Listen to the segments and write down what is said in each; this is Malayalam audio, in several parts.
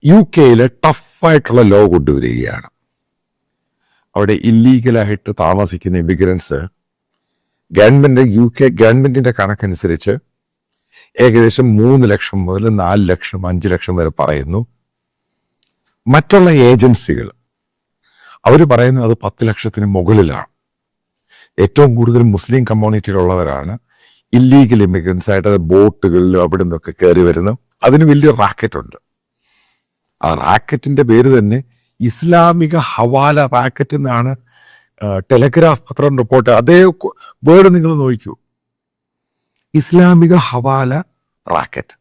UK ടഫായിട്ടുള്ള ലോ കൊണ്ടുവരികയാണ്. അവിടെ ഇല്ലീഗലായിട്ട് താമസിക്കുന്ന ഇമിഗ്രൻസ് UK ഗവൺമെന്റിന്റെ കണക്കനുസരിച്ച് ഏകദേശം 3 ലക്ഷം മുതൽ 4 ലക്ഷം 5 ലക്ഷം വരെ പറയുന്നു. മറ്റുള്ള ഏജൻസികൾ അവർ പറയുന്നത് അത് 10 ലക്ഷത്തിന് മുകളിലാണ്. ഏറ്റവും കൂടുതൽ മുസ്ലിം കമ്മ്യൂണിറ്റിയിലുള്ളവരാണ് ഇല്ലീഗൽ ഇമിഗ്രൻസ് ആയിട്ട് ബോട്ടുകളിലും അവിടെ നിന്നൊക്കെ കയറി വരുന്നു. അതിന് വലിയ റാക്കറ്റ് ഉണ്ട്. ആ റാക്കറ്റിന്റെ പേര് തന്നെ ഇസ്ലാമിക ഹവാല റാക്കറ്റ് എന്നാണ് ടെലഗ്രാഫ് പത്രം റിപ്പോർട്ട്. അതേ വേർഡ് നിങ്ങൾ നോക്കൂ, ഇസ്ലാമിക ഹവാല റാക്കറ്റ്.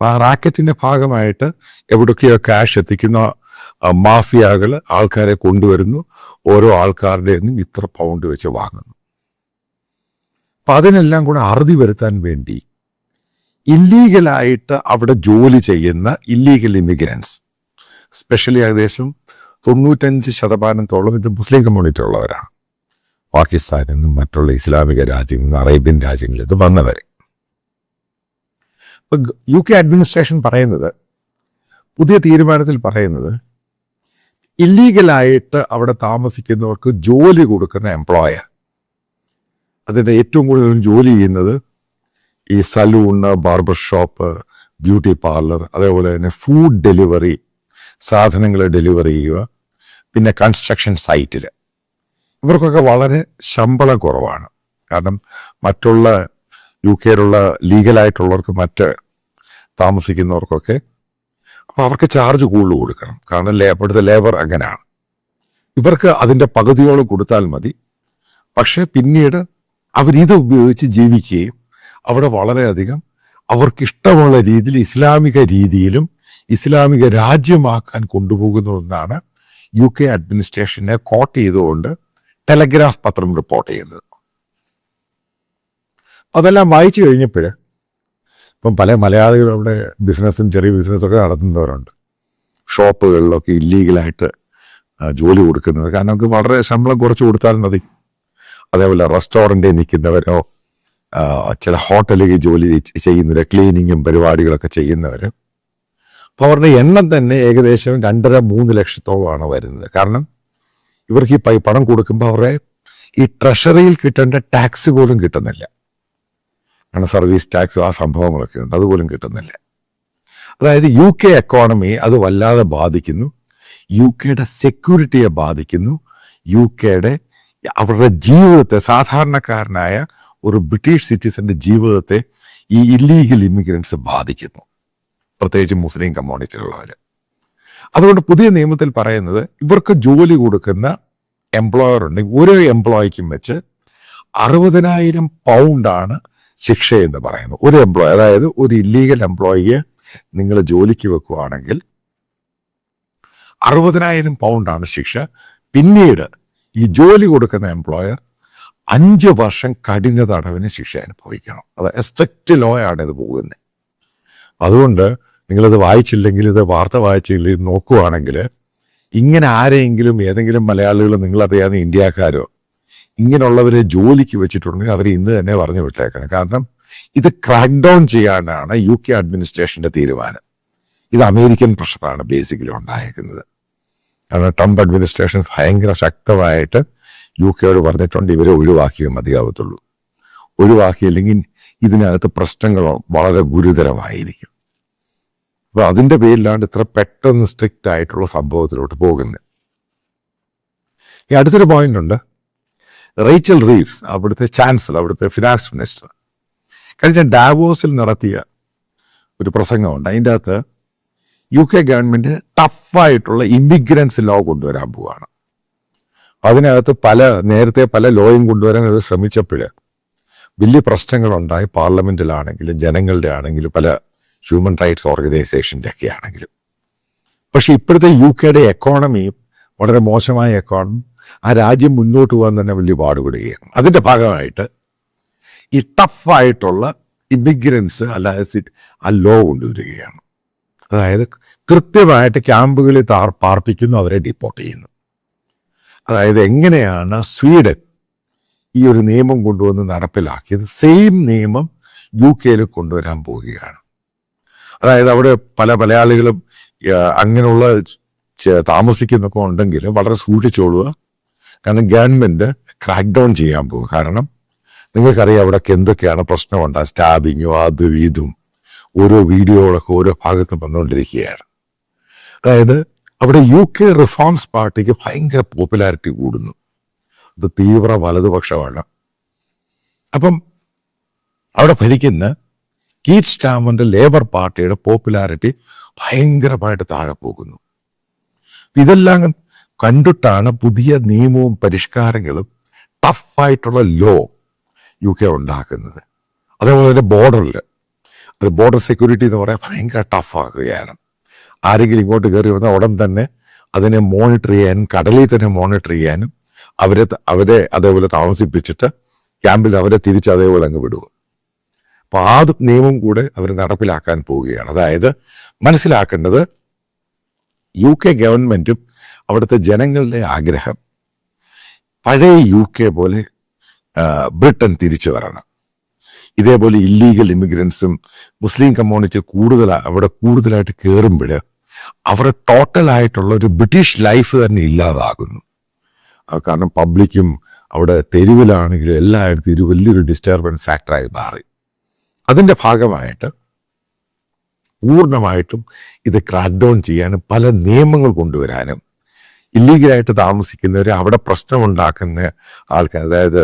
ആ റാക്കറ്റിന്റെ ഭാഗമായിട്ട് എവിടൊക്കെയോ ക്യാഷ് എത്തിക്കുന്ന മാഫിയകൾ ആൾക്കാരെ കൊണ്ടുവരുന്നു. ഓരോ ആൾക്കാരുടെ നിന്നും ഇത്ര പൗണ്ട് വെച്ച് വാങ്ങുന്നു. അപ്പൊ അതിനെല്ലാം കൂടെ അറുതി വരുത്താൻ വേണ്ടി ഇല്ലീഗലായിട്ട് അവിടെ ജോലി ചെയ്യുന്ന ഇല്ലീഗൽ ഇമിഗ്രൻസ്, സ്പെഷ്യലി ഏകദേശം 95% ഇത് മുസ്ലിം കമ്മ്യൂണിറ്റി ഉള്ളവരാണ്. പാകിസ്ഥാനിൽ നിന്നും മറ്റുള്ള ഇസ്ലാമിക രാജ്യങ്ങളിൽ നിന്ന് അറേബ്യൻ രാജ്യങ്ങളിൽ ഇത് വന്നവർ. ഇപ്പൊ UK അഡ്മിനിസ്ട്രേഷൻ പറയുന്നത്, പുതിയ തീരുമാനത്തിൽ പറയുന്നത്, ഇല്ലീഗലായിട്ട് അവിടെ താമസിക്കുന്നവർക്ക് ജോലി കൊടുക്കുന്ന എംപ്ലോയർ, അതിൻ്റെ ഏറ്റവും കൂടുതൽ ജോലി ചെയ്യുന്നത് ഈ salon, barber shop, beauty parlour, അതേപോലെ തന്നെ ഫുഡ് ഡെലിവറി, സാധനങ്ങൾ ഡെലിവറി ചെയ്യുക, പിന്നെ കൺസ്ട്രക്ഷൻ സൈറ്റിൽ, ഇവർക്കൊക്കെ വളരെ ശമ്പളം കുറവാണ്. കാരണം മറ്റുള്ള UK ലീഗലായിട്ടുള്ളവർക്ക്, മറ്റ് താമസിക്കുന്നവർക്കൊക്കെ അപ്പോൾ അവർക്ക് ചാർജ് കൂടുതൽ കൊടുക്കണം. കാരണം ഇവിടുത്തെ ലേബർ അങ്ങനെയാണ്. ഇവർക്ക് അതിൻ്റെ പകുതിയോളം കൊടുത്താൽ മതി. പക്ഷേ പിന്നീട് അവരിത് ഉപയോഗിച്ച് ജീവിക്കുകയും അവിടെ വളരെയധികം അവർക്കിഷ്ടമുള്ള രീതിയിൽ ഇസ്ലാമിക രീതിയിലും ഇസ്ലാമിക രാജ്യമാക്കാൻ കൊണ്ടുപോകുന്നതെന്നാണ് UK അഡ്മിനിസ്ട്രേഷനെ കോട്ട് ചെയ്തുകൊണ്ട് ടെലഗ്രാഫ് പത്രം റിപ്പോർട്ട് ചെയ്യുന്നത്. അതെല്ലാം വായിച്ചു കഴിഞ്ഞപ്പോൾ ഇപ്പം പല മലയാളികൾ അവിടെ ബിസിനസ്സും ചെറിയ ബിസിനസ്സൊക്കെ നടത്തുന്നവരുണ്ട്. ഷോപ്പുകളിലൊക്കെ ഇല്ലീഗലായിട്ട് ജോലി കൊടുക്കുന്നവർ, കാരണം നമുക്ക് വളരെ ശമ്പളം കുറച്ച് കൊടുത്താൽ മതി. അതേപോലെ റെസ്റ്റോറൻറ്റിൽ നിൽക്കുന്നവരോ ചില ഹോട്ടലിൽ ജോലി ചെയ്യുന്നവർ, ക്ലീനിങ്ങും പരിപാടികളൊക്കെ ചെയ്യുന്നവർ, അപ്പോൾ അവരുടെ എണ്ണം തന്നെ ഏകദേശം 2.5-3 ലക്ഷത്തോളമാണ് വരുന്നത്. കാരണം ഇവർക്ക് ഈ പണം കൊടുക്കുമ്പോൾ അവരുടെ ഈ ട്രഷറിയിൽ കിട്ടേണ്ട ടാക്സ് പോലും കിട്ടുന്നില്ല. കാരണം സർവീസ് ടാക്സ് ആ സംഭവങ്ങളൊക്കെ ഉണ്ട്, അതുപോലും കിട്ടുന്നില്ല. അതായത് UK എക്കോണമി അത് വല്ലാതെ ബാധിക്കുന്നു. UK സെക്യൂരിറ്റിയെ ബാധിക്കുന്നു. UK അവരുടെ ജീവിതത്തെ, സാധാരണക്കാരനായ ഒരു ബ്രിട്ടീഷ് സിറ്റിസന്റെ ജീവിതത്തെ ഈ ഇല്ലീഗൽ ഇമിഗ്രൻസ് ബാധിക്കുന്നു, പ്രത്യേകിച്ച് മുസ്ലിം കമ്മ്യൂണിറ്റിയിലുള്ളവർ. അതുകൊണ്ട് പുതിയ നിയമത്തിൽ പറയുന്നത്, ഇവർക്ക് ജോലി കൊടുക്കുന്ന എംപ്ലോയർ ഉണ്ടെങ്കിൽ ഓരോ എംപ്ലോയിക്കും വെച്ച് 60,000 പൗണ്ടാണ് ശിക്ഷ എന്ന് പറയുന്നത്. ഒരു എംപ്ലോയി, അതായത് ഒരു ഇല്ലീഗൽ എംപ്ലോയിയെ നിങ്ങൾ ജോലിക്ക് വെക്കുകയാണെങ്കിൽ 60,000 പൗണ്ടാണ് ശിക്ഷ. പിന്നീട് ഈ ജോലി കൊടുക്കുന്ന എംപ്ലോയർ 5 വർഷം കഠിന തടവിന് ശിക്ഷ അനുഭവിക്കണം. അത് സ്ട്രിക്റ്റ് ലോ ആണ് ഇത് പോകുന്നത്. അതുകൊണ്ട് നിങ്ങളിത് വായിച്ചില്ലെങ്കിൽ, ഇത് വാർത്ത വായിച്ചില്ലെങ്കിൽ, നോക്കുകയാണെങ്കിൽ ഇങ്ങനെ ആരെങ്കിലും, ഏതെങ്കിലും മലയാളികൾ, നിങ്ങളറിയാവുന്ന ഇന്ത്യക്കാരോ ഇങ്ങനെയുള്ളവരെ ജോലിക്ക് വെച്ചിട്ടുണ്ടെങ്കിൽ അവരെ ഇന്ന് തന്നെ പറഞ്ഞു വിട്ടേക്കണം. കാരണം ഇത് ക്രാക്ക് ഡൗൺ ചെയ്യാനാണ് UK അഡ്മിനിസ്ട്രേഷന്റെ തീരുമാനം. ഇത് അമേരിക്കൻ പ്രഷറാണ് ബേസിക്കലി ഉണ്ടായിരിക്കുന്നത്. കാരണം ട്രംപ് അഡ്മിനിസ്ട്രേഷൻ ഭയങ്കര ശക്തമായിട്ട് UK പറഞ്ഞിട്ടുണ്ട്, ഇവരെ ഒഴിവാക്കിയേ മതിയാവത്തുള്ളൂ. ഒഴിവാക്കിയില്ലെങ്കിൽ ഇതിനകത്ത് പ്രശ്നങ്ങൾ വളരെ ഗുരുതരമായിരിക്കും. അപ്പോൾ അതിൻ്റെ പേരിലാണ് ഇത്ര പെട്ടെന്ന് സ്ട്രിക്റ്റ് ആയിട്ടുള്ള സംഭവത്തിലോട്ട് പോകുന്നത്. ഈ അടുത്തൊരു പോയിന്റ് ഉണ്ട്. റേച്ചൽ റീവ്സ്, അവിടുത്തെ ചാൻസലർ, അവിടുത്തെ ഫിനാൻസ് മിനിസ്റ്റർ, കഴിഞ്ഞ ഡാവോസിൽ നടത്തിയ ഒരു പ്രസംഗമുണ്ട്. അതിൻ്റെ അകത്ത് UK ഗവൺമെൻറ് ടഫായിട്ടുള്ള ഇമിഗ്രൻസ് ലോ കൊണ്ടുവരാൻ പോവുകയാണ്. അതിനകത്ത് നേരത്തെ പല ലോയും കൊണ്ടുവരാൻ അവർ ശ്രമിച്ചപ്പോൾ വലിയ പ്രശ്നങ്ങളുണ്ടായി. പാർലമെൻറ്റിലാണെങ്കിലും ജനങ്ങളുടെ ആണെങ്കിലും പല ഹ്യൂമൻ റൈറ്റ്സ് ഓർഗനൈസേഷൻ്റെ ഒക്കെ ആണെങ്കിലും. പക്ഷെ ഇപ്പോഴത്തെ UK എക്കോണമി വളരെ മോശമായ എക്കോണമി. ആ രാജ്യം മുന്നോട്ട് പോകാൻ തന്നെ വലിയ പാടുപെടുകയാണ്. അതിൻ്റെ ഭാഗമായിട്ട് ഈ ടഫായിട്ടുള്ള ഇമിഗ്രൻസ് അല്ലാതെ ആ ലോ കൊണ്ടുവരികയാണ്. അതായത് കൃത്യമായിട്ട് ക്യാമ്പുകളിൽ പാർപ്പിക്കുന്നു, അവരെ ഡിപ്പോർട്ട് ചെയ്യുന്നു. അതായത് എങ്ങനെയാണ് സ്വീഡൻ ഈ ഒരു നിയമം കൊണ്ടുവന്ന് നടപ്പിലാക്കിയത്, സെയിം നിയമം UK കൊണ്ടുവരാൻ പോവുകയാണ്. അതായത് അവിടെ പല മലയാളികളും അങ്ങനെയുള്ള താമസിക്കുന്നൊക്കെ ഉണ്ടെങ്കിൽ വളരെ സൂക്ഷിച്ചോളുക. കാരണം ഗവൺമെന്റ് ക്രാക്ക് ഡൗൺ ചെയ്യാൻ പോകും. കാരണം നിങ്ങൾക്കറിയാം അവിടെയൊക്കെ എന്തൊക്കെയാണ് പ്രശ്നമുണ്ടാകും, സ്റ്റാബിങ്ങും അതും ഇതും ഓരോ വീഡിയോകളൊക്കെ ഓരോ ഭാഗത്തും വന്നുകൊണ്ടിരിക്കുകയാണ്. അതായത് അവിടെ UK റിഫോംസ് പാർട്ടിക്ക് ഭയങ്കര പോപ്പുലാരിറ്റി കൂടുന്നു. അത് തീവ്ര വലതുപക്ഷമാണ്. അപ്പം അവിടെ ഭരിക്കുന്ന കീറ്റ് സ്റ്റാമറിന്റെ ലേബർ പാർട്ടിയുടെ പോപ്പുലാരിറ്റി ഭയങ്കരമായിട്ട് താഴെ പോകുന്നു. ഇതെല്ലാം കണ്ടിട്ടാണ് പുതിയ നിയമവും പരിഷ്കാരങ്ങളും ടഫായിട്ടുള്ള ലോ UK ഉണ്ടാക്കുന്നത്. അതേപോലെ തന്നെ ബോർഡർ സെക്യൂരിറ്റി എന്ന് പറയാൻ ഭയങ്കര ടഫാക്കുകയാണ്. ആരെങ്കിലും ഇങ്ങോട്ട് കയറി വന്നാൽ ഉടൻ തന്നെ അതിനെ മോണിറ്റർ ചെയ്യാനും കടലിൽ തന്നെ മോണിറ്റർ ചെയ്യാനും അവരെ അതേപോലെ താമസിപ്പിച്ചിട്ട് ക്യാമ്പിൽ അവരെ തിരിച്ച് അതേപോലെ അങ്ങ് വിടുക. അപ്പോൾ ആ നിയമം കൂടെ അവർ നടപ്പിലാക്കാൻ പോവുകയാണ്. അതായത് മനസ്സിലാക്കേണ്ടത് UK ഗവൺമെന്റും അവിടുത്തെ ജനങ്ങളുടെ ആഗ്രഹം പഴയ UK പോലെ ബ്രിട്ടൻ തിരിച്ചു വരണം. ഇതേപോലെ ഇല്ലീഗൽ ഇമിഗ്രൻസും മുസ്ലിം കമ്മ്യൂണിറ്റി അവിടെ കൂടുതലായിട്ട് കയറുമ്പോൾ അവരുടെ ടോട്ടലായിട്ടുള്ള ഒരു ബ്രിട്ടീഷ് ലൈഫ് തന്നെ ഇല്ലാതാകുന്നു. കാരണം പബ്ലിക്കും അവിടെ തെരുവിലാണെങ്കിലും എല്ലായിടത്തും ഒരു വലിയൊരു ഡിസ്റ്റർബൻസ് ഫാക്ടറായി മാറി. അതിൻ്റെ ഭാഗമായിട്ട് പൂർണ്ണമായിട്ടും ഇത് ക്രാക്ക് ഡൗൺ ചെയ്യാനും പല നിയമങ്ങൾ കൊണ്ടുവരാനും ഇല്ലീഗലായിട്ട് താമസിക്കുന്നവർ അവിടെ പ്രശ്നമുണ്ടാക്കുന്ന ആൾക്കാർ, അതായത്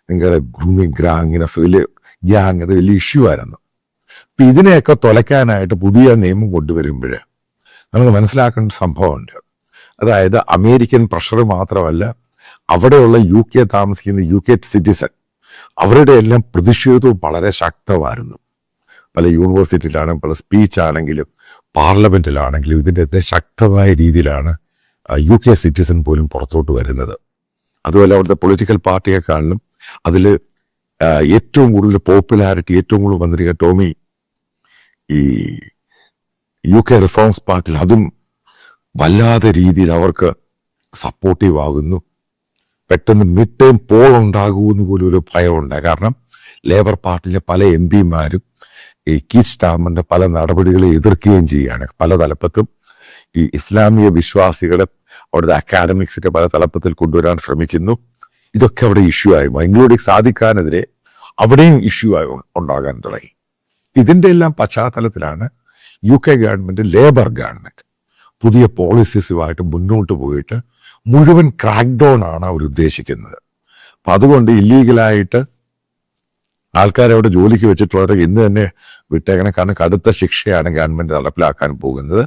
നിങ്ങളുടെ ഗ്രൂമിങ് ഗ്യാങ് അത് വലിയ ഇഷ്യൂ ആയിരുന്നു. അപ്പം ഇതിനെയൊക്കെ തുലയ്ക്കാനായിട്ട് പുതിയ നിയമം കൊണ്ടുവരുമ്പോൾ നമുക്ക് മനസ്സിലാക്കേണ്ട സംഭവമുണ്ട്. അതായത് അമേരിക്കൻ പ്രഷർ മാത്രമല്ല, അവിടെയുള്ള UK താമസിക്കുന്ന UK സിറ്റിസൺ അവരുടെ എല്ലാം പ്രതിഷേധവും വളരെ ശക്തമായിരുന്നു. പല യൂണിവേഴ്സിറ്റിയിലാണെങ്കിലും പല സ്പീച്ച് ആണെങ്കിലും പാർലമെന്റിലാണെങ്കിലും ഇതിൻ്റെ ശക്തമായ രീതിയിലാണ് UK സിറ്റിസൺ പോലും പുറത്തോട്ട് വരുന്നത്. അതുപോലെ അവിടുത്തെ പൊളിറ്റിക്കൽ പാർട്ടിയെക്കാളിലും അതിൽ ഏറ്റവും കൂടുതൽ പോപ്പുലാരിറ്റി ഏറ്റവും കൂടുതൽ വന്നിരിക്കുക ടോമി ഈ UK റിഫോംസ് പാർട്ടിയിൽ അതും വല്ലാത്ത രീതിയിൽ അവർക്ക് സപ്പോർട്ടീവ് ആകുന്നു. പെട്ടെന്ന് മിഡ് ടൈം പോൾ ഉണ്ടാകുമെന്ന് പോലും ഒരു ഭയമുണ്ടായി. കാരണം ലേബർ പാർട്ടിയിലെ പല MPമാരും ഈ കീറ്റ് സ്റ്റാമറിന്റെ പല നടപടികളെ എതിർക്കുകയും ചെയ്യുകയാണ്. പല തലപ്പത്തും ഈ ഇസ്ലാമിക വിശ്വാസികളെ അവിടുത്തെ അക്കാഡമിക്സിന്റെ പല തലപ്പത്തിൽ കൊണ്ടുവരാൻ ശ്രമിക്കുന്നു. ഇതൊക്കെ അവിടെ ഇഷ്യൂ ആയി, ഇൻക്ലൂഡിങ് സാദിഖാനെതിരെ അവിടെയും ഇഷ്യൂ ആയി ഉണ്ടാകാൻ തുടങ്ങി. ഇതിൻ്റെ എല്ലാം പശ്ചാത്തലത്തിലാണ് UK ഗവൺമെന്റ്, ലേബർ ഗവൺമെന്റ് പുതിയ പോളിസീസുമായിട്ട് മുന്നോട്ട് പോയിട്ട് മുഴുവൻ ക്രാക്ക് ഡൗൺ ആണ് അവർ ഉദ്ദേശിക്കുന്നത്. അപ്പം അതുകൊണ്ട് ഇല്ലീഗലായിട്ട് ആൾക്കാരെ അവിടെ ജോലിക്ക് വെച്ചിട്ടുള്ളവരെ ഇന്ന് തന്നെ വിട്ടേക്കണം. കാരണം കടുത്ത ശിക്ഷയാണ് ഗവൺമെന്റ് നടപ്പിലാക്കാൻ പോകുന്നത്.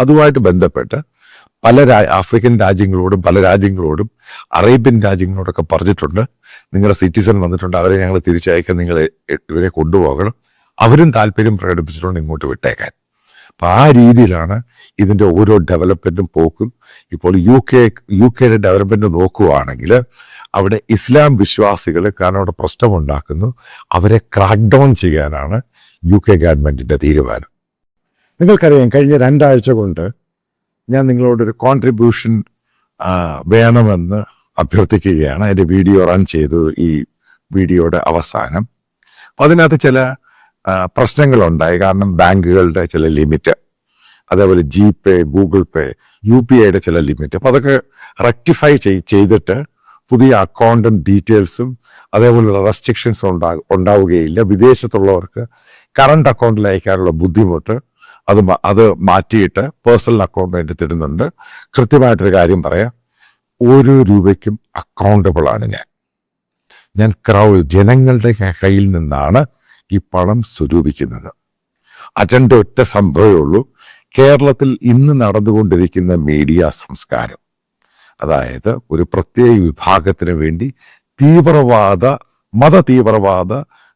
അതുമായിട്ട് ബന്ധപ്പെട്ട് പല ആഫ്രിക്കൻ രാജ്യങ്ങളോടും പല രാജ്യങ്ങളോടും അറേബ്യൻ രാജ്യങ്ങളോടൊക്കെ പറഞ്ഞിട്ടുണ്ട്, നിങ്ങളുടെ സിറ്റിസൺ വന്നിട്ടുണ്ട്, അവരെ ഞങ്ങൾ തിരിച്ചയക്കാൻ, നിങ്ങൾ ഇവരെ കൊണ്ടുപോകണം. അവരും താല്പര്യം പ്രകടിപ്പിച്ചിട്ടുണ്ട് ഇങ്ങോട്ട് വിട്ടേക്കാൻ. അപ്പം ആ രീതിയിലാണ് ഇതിൻ്റെ ഓരോ ഡെവലപ്മെൻറ്റും പോക്കും. ഇപ്പോൾ യുകെയുടെ ഡെവലപ്മെൻറ്റ് നോക്കുകയാണെങ്കിൽ അവിടെ ഇസ്ലാം വിശ്വാസികൾ കാരണം അവിടെ പ്രശ്നമുണ്ടാക്കുന്നു, അവരെ ക്രാക്ക് ഡൗൺ ചെയ്യാനാണ് UK ഗവൺമെൻറ്റിൻ്റെ തീരുമാനം. നിങ്ങൾക്കറിയാം, കഴിഞ്ഞ 2 ആഴ്ച കൊണ്ട് ഞാൻ നിങ്ങളോടൊരു കോൺട്രിബ്യൂഷൻ വേണമെന്ന് അഭ്യർത്ഥിക്കുകയാണ്. അതിൻ്റെ വീഡിയോ റൺ ചെയ്തു ഈ വീഡിയോയുടെ അവസാനം. അപ്പം അതിനകത്ത് ചില പ്രശ്നങ്ങളുണ്ടായി. കാരണം ബാങ്കുകളുടെ ചില ലിമിറ്റ്, അതേപോലെ GPay, ഗൂഗിൾ പേ, UPIയുടെ ചില ലിമിറ്റ്, അപ്പം അതൊക്കെ റെക്ടിഫൈ ചെയ്തിട്ട് പുതിയ അക്കൗണ്ടും ഡീറ്റെയിൽസും അതേപോലുള്ള റെസ്ട്രിക്ഷൻസും ഉണ്ടാവുകയില്ല. വിദേശത്തുള്ളവർക്ക് കറണ്ട് അക്കൗണ്ടിൽ അയക്കാനുള്ള ബുദ്ധിമുട്ട് അത് മാറ്റിയിട്ട് പേഴ്സണൽ അക്കൗണ്ട് വേണ്ടി തരുന്നുണ്ട്. കൃത്യമായിട്ടൊരു കാര്യം പറയാം, ഓരോ രൂപയ്ക്കും അക്കൗണ്ടബിൾ ആണ് ഞാൻ ജനങ്ങളുടെ കയ്യിൽ നിന്നാണ് ഈ പണം സ്വരൂപിക്കുന്നത്. അജണ്ട ഒറ്റ സംഭവമേ ഉള്ളൂ. കേരളത്തിൽ ഇന്ന് നടന്നുകൊണ്ടിരിക്കുന്ന മീഡിയ സംസ്കാരം, അതായത് ഒരു പ്രത്യേക വിഭാഗത്തിന് വേണ്ടി മതതീവ്രവാദ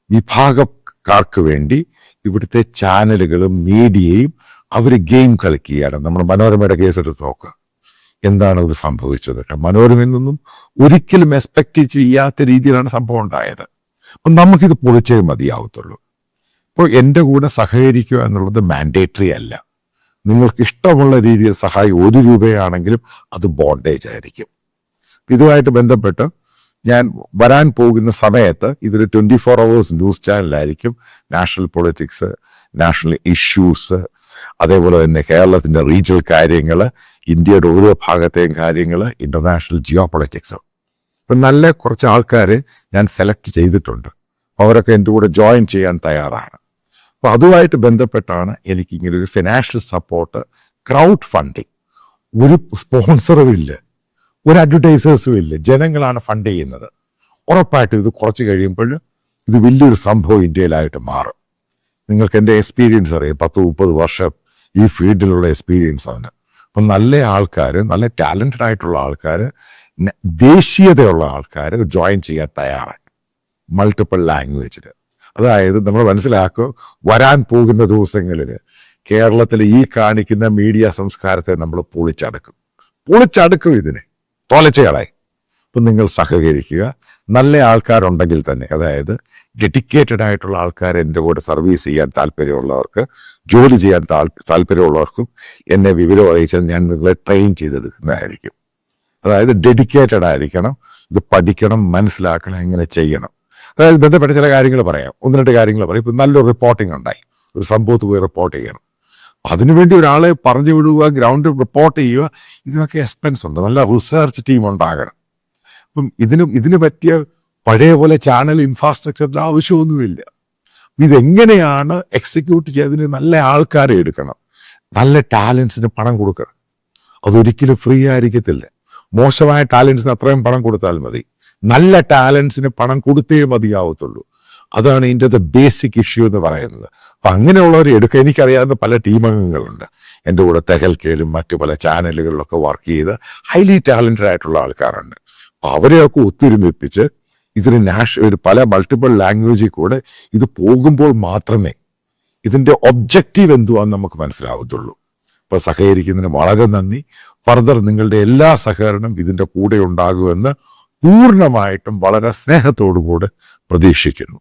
വിഭാഗക്കാർക്ക് വേണ്ടി ഇവിടുത്തെ ചാനലുകളും മീഡിയയും അവർ ഗെയിം കളിക്കുകയാണ്. നമ്മൾ മനോരമയുടെ കേസെടുത്ത് നോക്കുക, എന്താണ് ഇത് സംഭവിച്ചത്? മനോരമയിൽ നിന്നും ഒരിക്കലും എക്സ്പെക്ട് ചെയ്യാത്ത രീതിയിലാണ് സംഭവം ഉണ്ടായത്. അപ്പം നമുക്കിത് പൊളിച്ചേ മതിയാവത്തുള്ളൂ. ഇപ്പോൾ എൻ്റെ കൂടെ സഹകരിക്കുക എന്നുള്ളത് മാൻഡേറ്ററി അല്ല. നിങ്ങൾക്ക് ഇഷ്ടമുള്ള രീതിയിൽ സഹായം 1 രൂപയാണെങ്കിലും അത് ബോണ്ടേജ് ആയിരിക്കും. ഇതുമായിട്ട് ബന്ധപ്പെട്ട് ഞാൻ വരാൻ പോകുന്ന സമയത്ത് ഇതൊരു 24 hours ന്യൂസ് ചാനലായിരിക്കും. നാഷണൽ പൊളിറ്റിക്സ്, നാഷണൽ ഇഷ്യൂസ്, അതേപോലെ തന്നെ കേരളത്തിൻ്റെ റീജിയണൽ കാര്യങ്ങൾ, ഇന്ത്യയുടെ ഓരോ ഭാഗത്തെയും കാര്യങ്ങൾ, ഇൻ്റർനാഷണൽ ജിയോ പൊളിറ്റിക്സ്. അപ്പം നല്ല കുറച്ച് ആൾക്കാരെ ഞാൻ സെലക്ട് ചെയ്തിട്ടുണ്ട്. അവരൊക്കെ എൻ്റെ കൂടെ ജോയിൻ ചെയ്യാൻ തയ്യാറാണ്. അപ്പോൾ അതുമായിട്ട് ബന്ധപ്പെട്ടാണ് എനിക്കിങ്ങനെ ഒരു ഫിനാൻഷ്യൽ സപ്പോർട്ട്, ക്രൗഡ് ഫണ്ടിങ്. ഒരു സ്പോൺസറും ഇല്ല, ഒരു അഡ്വർടൈസേഴ്സും ഇല്ല, ജനങ്ങളാണ് ഫണ്ട് ചെയ്യുന്നത്. ഉറപ്പായിട്ടും ഇത് കുറച്ച് കഴിയുമ്പോൾ ഇത് വലിയൊരു സംഭവം ഇന്ത്യയിലായിട്ട് മാറും. നിങ്ങൾക്ക് എൻ്റെ എക്സ്പീരിയൻസ് അറിയാം, 10-30 വർഷം ഈ ഫീൽഡിലുള്ള എക്സ്പീരിയൻസ് ആണ്. അപ്പം നല്ല ആൾക്കാർ, നല്ല ടാലൻറ്റഡ് ആയിട്ടുള്ള ആൾക്കാർ, ദേശീയതയുള്ള ആൾക്കാർ ജോയിൻ ചെയ്യാൻ തയ്യാറാണ് മൾട്ടിപ്പിൾ ലാംഗ്വേജിൽ. അതായത് നമ്മൾ മനസ്സിലാക്കുക, വരാൻ പോകുന്ന ദിവസങ്ങളിൽ കേരളത്തിൽ ഈ കാണിക്കുന്ന മീഡിയ സംസ്കാരത്തെ നമ്മൾ പൊളിച്ചടുക്കും ഇതിനെ തോലച്ചയാളായി. അപ്പം നിങ്ങൾ സഹകരിക്കുക. നല്ല ആൾക്കാരുണ്ടെങ്കിൽ തന്നെ, അതായത് ഡെഡിക്കേറ്റഡ് ആയിട്ടുള്ള ആൾക്കാർ എൻ്റെ കൂടെ സർവീസ് ചെയ്യാൻ താല്പര്യമുള്ളവർക്ക്, ജോലി ചെയ്യാൻ താല്പര്യമുള്ളവർക്കും എന്നെ വിവരം അറിയിച്ചാൽ ഞാൻ നിങ്ങളെ ട്രെയിൻ ചെയ്തെടുക്കുന്നതായിരിക്കും. അതായത് ഡെഡിക്കേറ്റഡ് ആയിരിക്കണം, ഇത് പഠിക്കണം, മനസ്സിലാക്കണം, എങ്ങനെ ചെയ്യണം. അതായത് ബന്ധപ്പെട്ട ചില കാര്യങ്ങൾ പറയാം, 1-2 കാര്യങ്ങൾ പറയും. ഇപ്പം നല്ലൊരു റിപ്പോർട്ടിംഗ് ഉണ്ടായി, ഒരു സംഭവത്ത് പോയി റിപ്പോർട്ട് ചെയ്യണം, അതിനുവേണ്ടി ഒരാളെ പറഞ്ഞു വിടുക, ഗ്രൗണ്ട് റിപ്പോർട്ട് ചെയ്യുക, ഇതിനൊക്കെ എക്സ്പെൻസ് ഉണ്ട്. നല്ല റിസർച്ച് ടീം ഉണ്ടാകണം. അപ്പം ഇതിന് പറ്റിയ പഴയ പോലെ ചാനൽ ഇൻഫ്രാസ്ട്രക്ചറിൻ്റെ ആവശ്യമൊന്നുമില്ല. ഇതെങ്ങനെയാണ് എക്സിക്യൂട്ട് ചെയ്തതിന് നല്ല ആൾക്കാരെ എടുക്കണം, നല്ല ടാലൻസിന് പണം കൊടുക്കണം. അതൊരിക്കലും ഫ്രീ ആയിരിക്കത്തില്ല. മോശമായ ടാലൻസിന് അത്രയും പണം കൊടുത്താൽ മതി, നല്ല ടാലൻസിന് പണം കൊടുത്തേ മതിയാവത്തുള്ളൂ. അതാണ് ഇതിൻ്റെ ബേസിക് ഇഷ്യൂ എന്ന് പറയുന്നത്. അപ്പം അങ്ങനെയുള്ളവരെ എടുക്കുക. എനിക്കറിയാവുന്ന പല ടീമംഗങ്ങളുണ്ട് എൻ്റെ കൂടെ, തെഹൽക്കയിലും മറ്റു പല ചാനലുകളിലൊക്കെ വർക്ക് ചെയ്ത് ഹൈലി ടാലൻറ്റഡ് ആയിട്ടുള്ള ആൾക്കാരുണ്ട്. അപ്പം അവരെയൊക്കെ ഒത്തൊരുമിപ്പിച്ച് ഇതിന് പല മൾട്ടിപ്പിൾ ലാംഗ്വേജിൽ കൂടെ ഇത് പോകുമ്പോൾ മാത്രമേ ഇതിൻ്റെ ഒബ്ജക്റ്റീവ് എന്തുവാന്ന് നമുക്ക് മനസ്സിലാവത്തുള്ളൂ. അപ്പോൾ സഹകരിക്കുന്നതിന് വളരെ നന്ദി. ഫർദർ നിങ്ങളുടെ എല്ലാ സഹകരണം ഇതിൻ്റെ കൂടെ ഉണ്ടാകുമെന്ന് പൂർണ്ണമായിട്ടും വളരെ സ്നേഹത്തോടു കൂടെ പ്രതീക്ഷിക്കുന്നു.